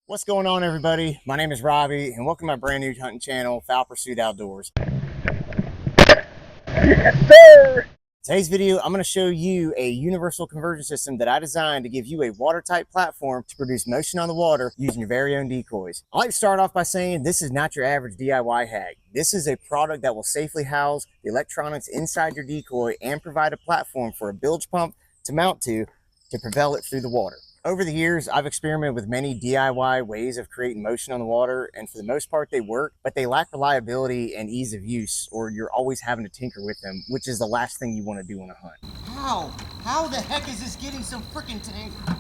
What's going on, everybody? My name is Robbie, and welcome to my brand new hunting channel, Fowl Pursuit Outdoors. Yes, sir! Today's video, I'm going to show you a universal conversion system that I designed to give you a watertight platform to produce motion on the water using your very own decoys. I like to start off by saying this is not your average DIY hack. This is a product that will safely house the electronics inside your decoy and provide a platform for a bilge pump to mount to propel it through the water. Over the years, I've experimented with many DIY ways of creating motion on the water, and for the most part they work, but they lack reliability and ease of use, or you're always having to tinker with them, which is the last thing you want to do on a hunt. How the heck is this getting so freaking tangled?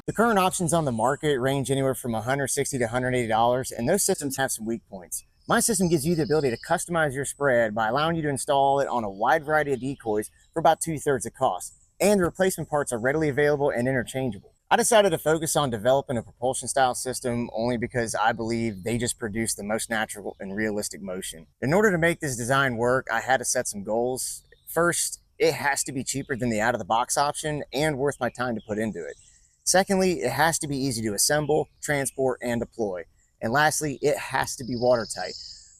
The current options on the market range anywhere from $160 to $180, and those systems have some weak points. My system gives you the ability to customize your spread by allowing you to install it on a wide variety of decoys for about 2/3 the cost, and the replacement parts are readily available and interchangeable. I decided to focus on developing a propulsion style system only because I believe they just produce the most natural and realistic motion. In order to make this design work, I had to set some goals. First, it has to be cheaper than the out of the box option and worth my time to put into it. Secondly, it has to be easy to assemble, transport, and deploy. And lastly, it has to be watertight,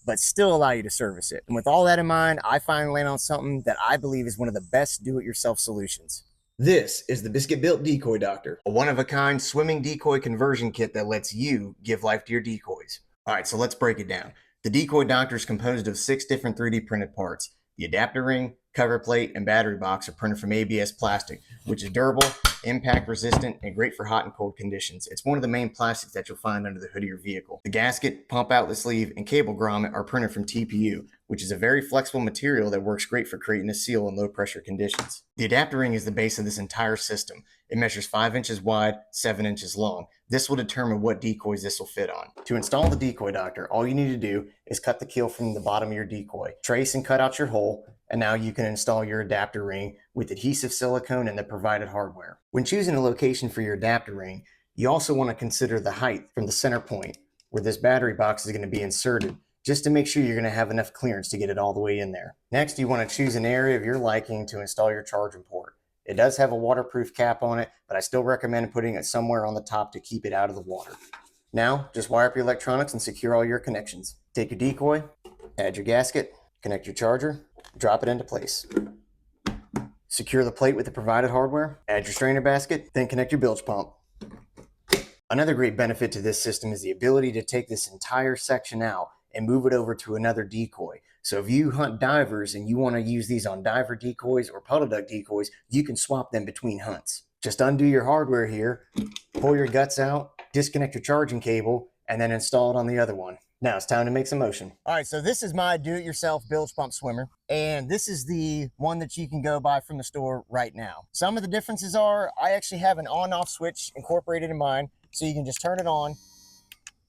but still allow you to service it. And with all that in mind, I finally landed on something that I believe is one of the best do-it-yourself solutions. This is the Biskit Built Decoy Doctor, a one-of-a-kind swimming decoy conversion kit that lets you give life to your decoys. All right, so let's break it down. The Decoy Doctor is composed of 6 different 3D printed parts. The adapter ring, cover plate, and battery box are printed from ABS plastic, which is durable, impact resistant, and great for hot and cold conditions. It's one of the main plastics that you'll find under the hood of your vehicle. The gasket, pump outlet sleeve, and cable grommet are printed from TPU, which is a very flexible material that works great for creating a seal in low pressure conditions. The adapter ring is the base of this entire system. It measures 5 inches wide, 7 inches long. This will determine what decoys this will fit on. To install the Decoy Doctor, all you need to do is cut the keel from the bottom of your decoy, trace and cut out your hole, and now you can install your adapter ring with adhesive silicone and the provided hardware. When choosing a location for your adapter ring, you also want to consider the height from the center point where this battery box is going to be inserted, just to make sure you're going to have enough clearance to get it all the way in there. Next, you want to choose an area of your liking to install your charging port. It does have a waterproof cap on it, but I still recommend putting it somewhere on the top to keep it out of the water. Now, just wire up your electronics and secure all your connections. Take your decoy, add your gasket, connect your charger, drop it into place. Secure the plate with the provided hardware, add your strainer basket, then connect your bilge pump. Another great benefit to this system is the ability to take this entire section out and move it over to another decoy. So if you hunt divers and you want to use these on diver decoys or puddle duck decoys, you can swap them between hunts. Just undo your hardware here, pull your guts out, disconnect your charging cable, and then install it on the other one. Now it's time to make some motion. All right, so this is my do-it-yourself bilge pump swimmer, and this is the one that you can go buy from the store right now. Some of the differences are I actually have an on-off switch incorporated in mine, so you can just turn it on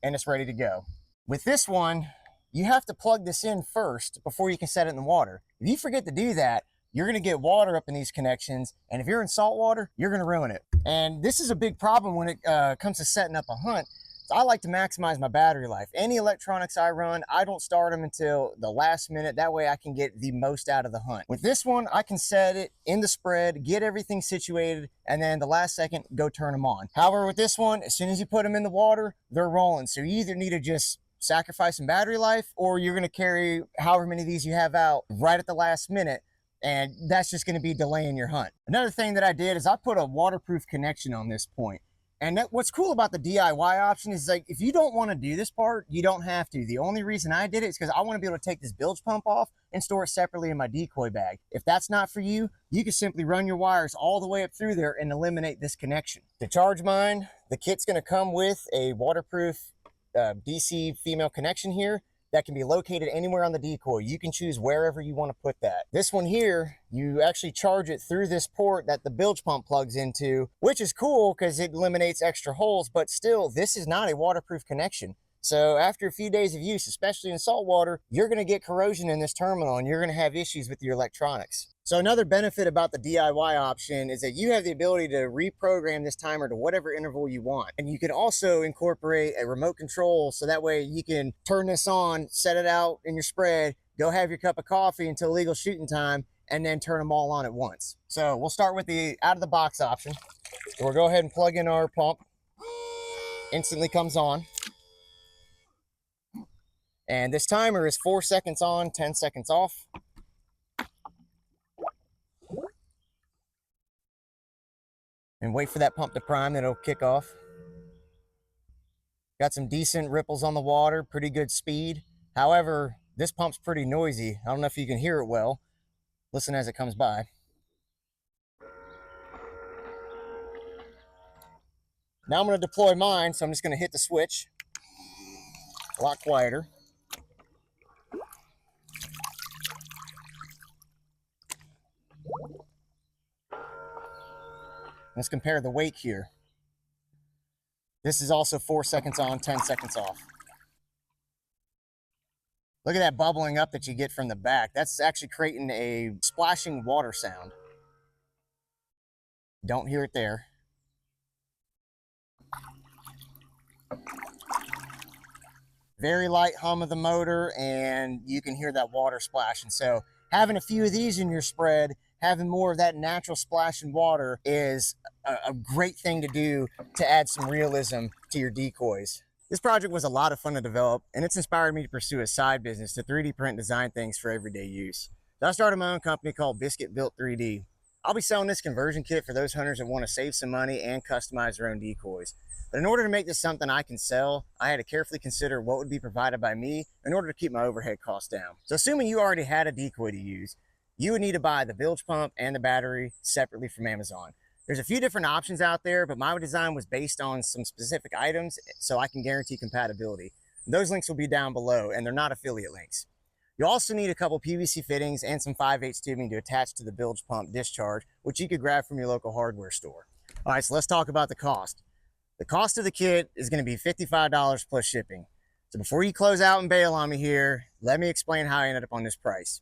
and it's ready to go. With this one, you have to plug this in first before you can set it in the water. If you forget to do that, you're going to get water up in these connections, and if you're in salt water, you're going to ruin it. And this is a big problem when it comes to setting up a hunt. So I like to maximize my battery life. Any electronics I run, I don't start them until the last minute. That way I can get the most out of the hunt. With this one, I can set it in the spread, get everything situated, and then the last second, go turn them on. However, with this one, as soon as you put them in the water, they're rolling. So you either need to just sacrifice some battery life, or you're going to carry however many of these you have out right at the last minute, and that's just going to be delaying your hunt. Another thing that I did is I put a waterproof connection on this point. And what's cool about the DIY option is, like, if you don't want to do this part, you don't have to. The only reason I did it is because I want to be able to take this bilge pump off and store it separately in my decoy bag. If that's not for you, you can simply run your wires all the way up through there and eliminate this connection. To charge mine, the kit's going to come with a waterproof DC female connection here that can be located anywhere on the decoy. You can choose wherever you want to put that. This one here, you actually charge it through this port that the bilge pump plugs into, which is cool because it eliminates extra holes, but still, this is not a waterproof connection. So after a few days of use, especially in salt water, you're going to get corrosion in this terminal and you're going to have issues with your electronics. So another benefit about the DIY option is that you have the ability to reprogram this timer to whatever interval you want. And you can also incorporate a remote control, so that way you can turn this on, set it out in your spread, go have your cup of coffee until legal shooting time, and then turn them all on at once. So we'll start with the out of the box option. We'll go ahead and plug in our pump. instantly comes on. And this timer is 4 seconds on, 10 seconds off. And wait for that pump to prime, then it'll kick off. Got some decent ripples on the water, pretty good speed. However, this pump's pretty noisy. I don't know if you can hear it well. Listen as it comes by. Now I'm going to deploy mine, so I'm just going to hit the switch. A lot quieter. Let's compare the wake here. This is also 4 seconds on, 10 seconds off. Look at that bubbling up that you get from the back. That's actually creating a splashing water sound. Don't hear it there. Very light hum of the motor, and you can hear that water splashing. So having a few of these in your spread, having more of that natural splashing water is a great thing to do to add some realism to your decoys. This project was a lot of fun to develop, and it's inspired me to pursue a side business to 3D print and design things for everyday use. So I started my own company called Biskit Built 3D. I'll be selling this conversion kit for those hunters that want to save some money and customize their own decoys. But in order to make this something I can sell, I had to carefully consider what would be provided by me in order to keep my overhead costs down. So assuming you already had a decoy to use, you would need to buy the bilge pump and the battery separately from Amazon. There's a few different options out there, but my design was based on some specific items so I can guarantee compatibility. Those links will be down below, and they're not affiliate links. You also need a couple PVC fittings and some 5/8 tubing to attach to the bilge pump discharge, which you could grab from your local hardware store. All right, so let's talk about the cost. The cost of the kit is going to be $55 plus shipping. So before you close out and bail on me here, let me explain how I ended up on this price.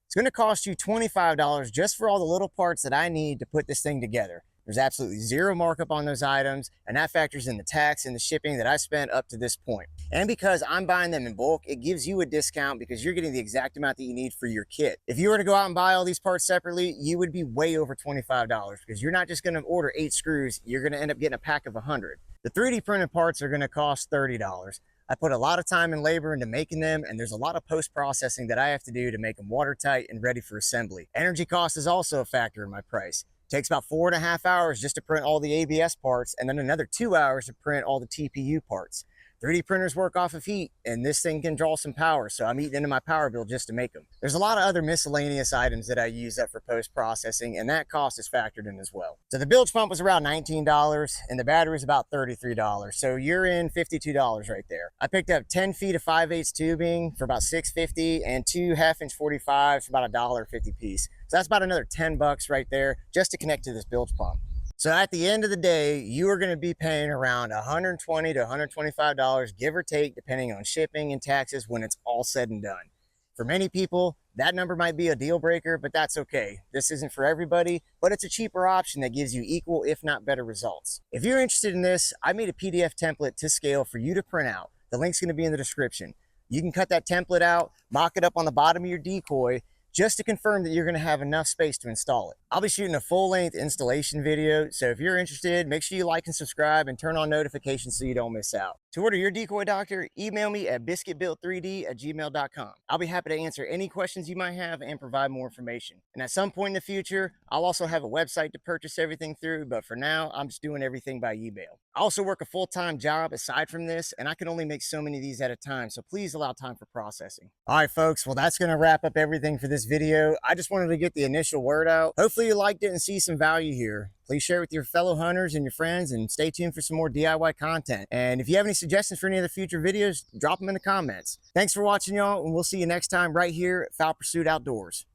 It's going to cost you $25 just for all the little parts that I need to put this thing together. There's absolutely zero markup on those items, and that factors in the tax and the shipping that I spent up to this point. And because I'm buying them in bulk, it gives you a discount because you're getting the exact amount that you need for your kit. If you were to go out and buy all these parts separately, you would be way over $25 because you're not just going to order 8 screws, you're going to end up getting a pack of 100. The 3D printed parts are going to cost $30. I put a lot of time and labor into making them, and there's a lot of post-processing that I have to do to make them watertight and ready for assembly. Energy cost is also a factor in my price. It takes about 4.5 hours just to print all the ABS parts, and then another 2 hours to print all the TPU parts. 3D printers work off of heat, and this thing can draw some power, so I'm eating into my power bill just to make them. There's a lot of other miscellaneous items that I use up for post-processing, and that cost is factored in as well. So the bilge pump was around $19, and the battery is about $33, so you're in $52 right there. I picked up 10 feet of 5/8 tubing for about $6.50, and 2 half-inch 45s for about $1.50 piece. So that's about another 10 bucks right there just to connect to this bilge pump. So at the end of the day, you are going to be paying around $120 to $125, give or take, depending on shipping and taxes when it's all said and done. For many people, that number might be a deal breaker, but that's okay. This isn't for everybody, but it's a cheaper option that gives you equal, if not better results. If you're interested in this, I made a PDF template to scale for you to print out. The link's going to be in the description. You can cut that template out, mock it up on the bottom of your decoy, just to confirm that you're going to have enough space to install it. I'll be shooting a full-length installation video, so if you're interested, make sure you like and subscribe and turn on notifications so you don't miss out. To order your Decoy Doctor, email me at biskitbuilt3d@gmail.com. I'll be happy to answer any questions you might have and provide more information. And at some point in the future, I'll also have a website to purchase everything through, but for now, I'm just doing everything by email. I also work a full-time job aside from this, and I can only make so many of these at a time, so please allow time for processing. All right, folks, well, that's going to wrap up everything for this video. I just wanted to get the initial word out. Hopefully you liked it and see some value here. Please share it with your fellow hunters and your friends, and stay tuned for some more DIY content. And if you have any suggestions for any of the future videos, drop them in the comments. Thanks for watching, y'all, and we'll see you next time right here at Fowl Pursuit Outdoors.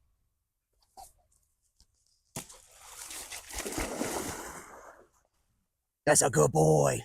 That's a good boy.